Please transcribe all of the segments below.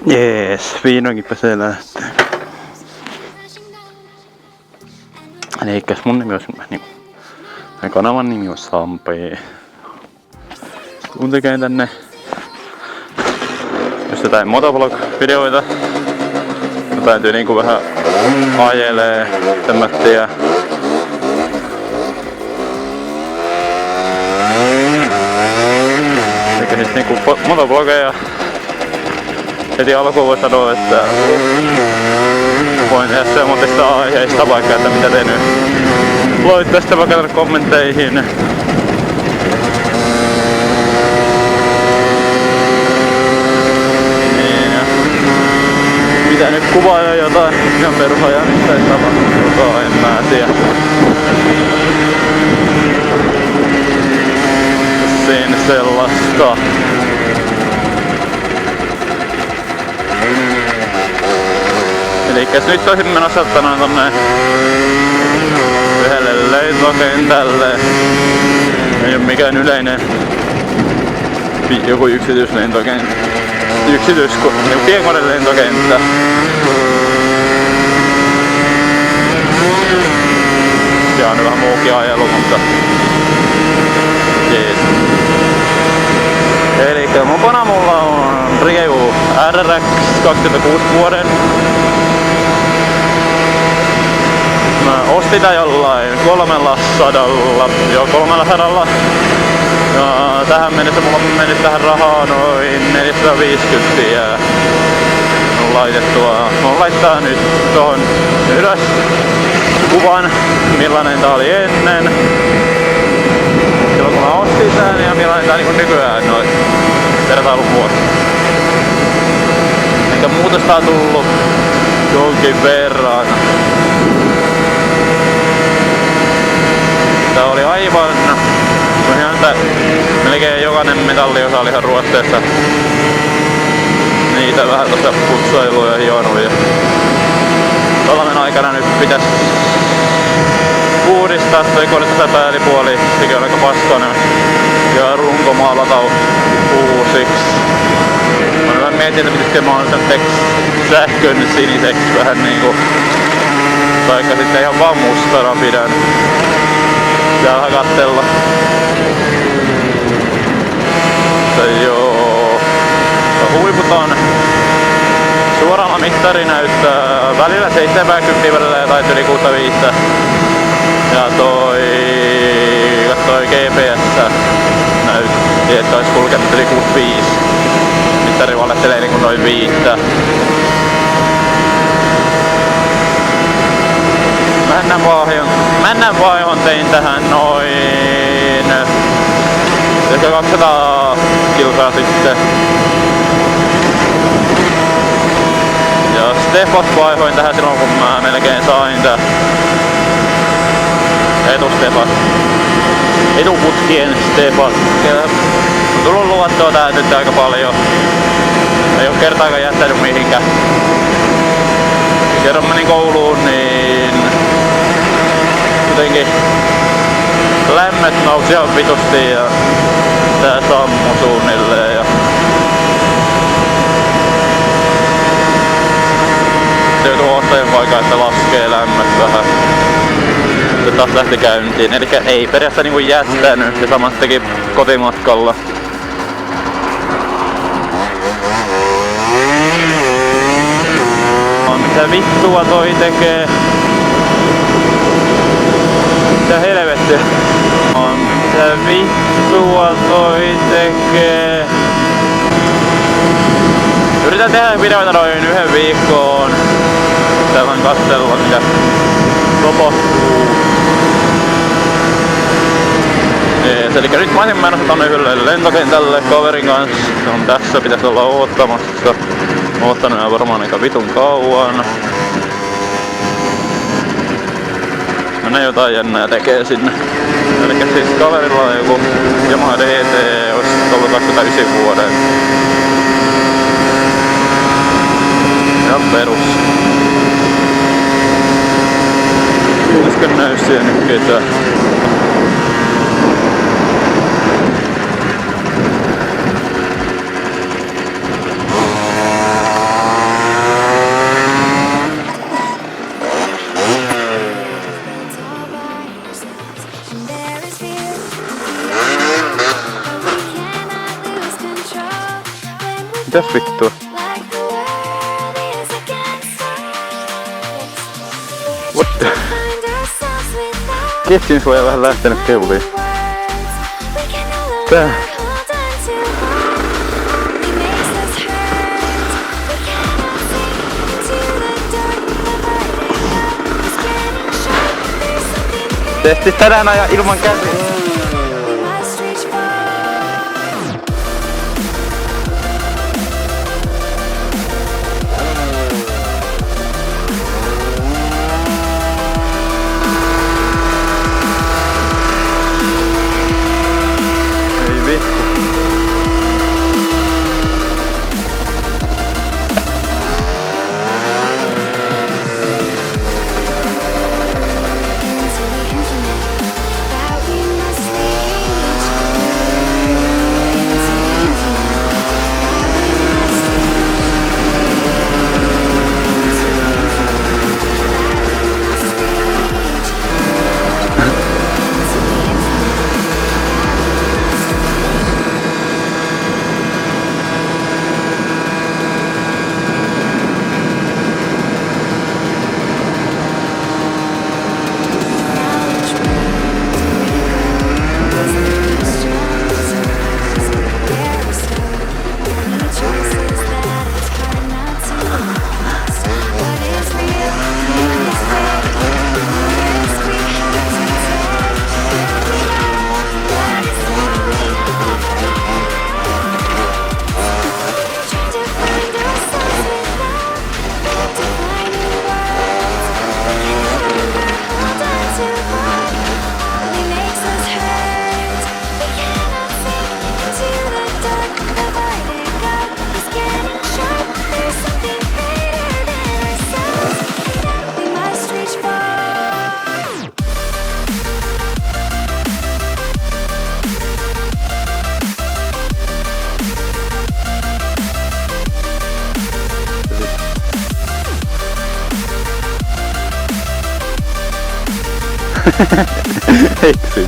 Jees, vihdoinkin pääsee lähtee. Elikkäs mun nimi olisi niinku... kanavan nimi on Sampe. Kun tekee tänne just jotain motovlog-videoita, täytyy niinku vähän ajelee tämmöttiä. Eikä siis niinku motovlogeja. Heti alkuun voi sanoa, että voin tehdä semmoisista aiheista vaikka, että mitä te nyt loitte sitten vaikka tänne kommentteihin. Niin ja mitä nyt kuvaa jo jotain ihan perhoja, mistä ei tapahtunutkaan, en mä tiedä. Siinä sellaista. Elikkäs nyt olisin menossa tonne yhdelle lentokentälle. Ei oo mikään yleinen joku yksityislentokenttä. Pienkoinen lentokenttä. Siellä on vähän muukin ajelu, mutta jees. Elikkä mukana mulla on Ryu RRX 2006 vuoden. Mä ostin tää jollain 300. Ja tähän mennessä mulla meni tähän rahaa noin 450 ja on laitettua. Mä laittaa nyt tohon ylös kuvan millainen tää oli ennen. Silloin kun mä ostin tän ja millainen tää niinku nykyään noin vertailun vuosi. Eikä muutosta on tullut jonkin verran. Tää oli aivan... melkein jokainen metalliosa oli ihan ruotteessa. Niitä vähän tossa putsailu ja hionu ja... talven aikana nyt pitäis... uudistaa toi kone tätä päällipuoli. Sekin on aika paskainen. Ja runkomaalata uusiksi. Mä mietin, että pitäisikö mä oon sähkön siniseks vähän niinku... taikka sitten ihan vaan mustana pidän. Pitää vähän kattella. Joo. Huiput on suoralla mittari näyttää välillä 70 välillä tai yli 65. Ja kattoi GPS näytti, että olisi kulkenut yli 65. Mittari valettelee niinku noin 5. Mennään vaihon tein tähän noin ehkä 200 kilsaa sitten. Ja Stefot vaihoin tähän silloin kun mä melkein sain tää etuputkien Stefot. On tullut luottoa tää nyt aika paljon. Ei oo kertaakaan jättänyt mihinkään. Kerran menin kouluun niin jotenkin lämmöt nousi ihan vitusti ja tää sammui suunnilleen ja joutuu ottajan paikan, että laskee lämmöt vähän. Sitten taas lähti käyntiin, eli ei periaatteessa niinku jättänyt ja samat teki kotimatkalla. Mitä vittua toi tekee? Mitä helvettiä? Mitä vittua toi tekee? Yritän tehdä videoita noin yhden viikkoon. Täällä katsella mitä tapahtuu. Eli nyt mä olisin menossa tonne yhdelle lentokentälle kaverin kanssa. Se on tässä, pitäis olla oottamassa. Oottanut jo varmaan aika vitun kauan. Ne jotain jännää tekee sinne. Elikkä siis kaverilla on joku Yamaha DT, ois ollut 29 vuoden. Ihan perus. Äsken näy siellä nyt ketään. Mitäs vittua? What the? Keskimisvoja vähän lähtenyt keulliin. Tää. Tehtiin tänään ajan ilman käsiä. Ei vittu. Eksyn.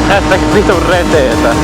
Näyttääkö vitun reteetä?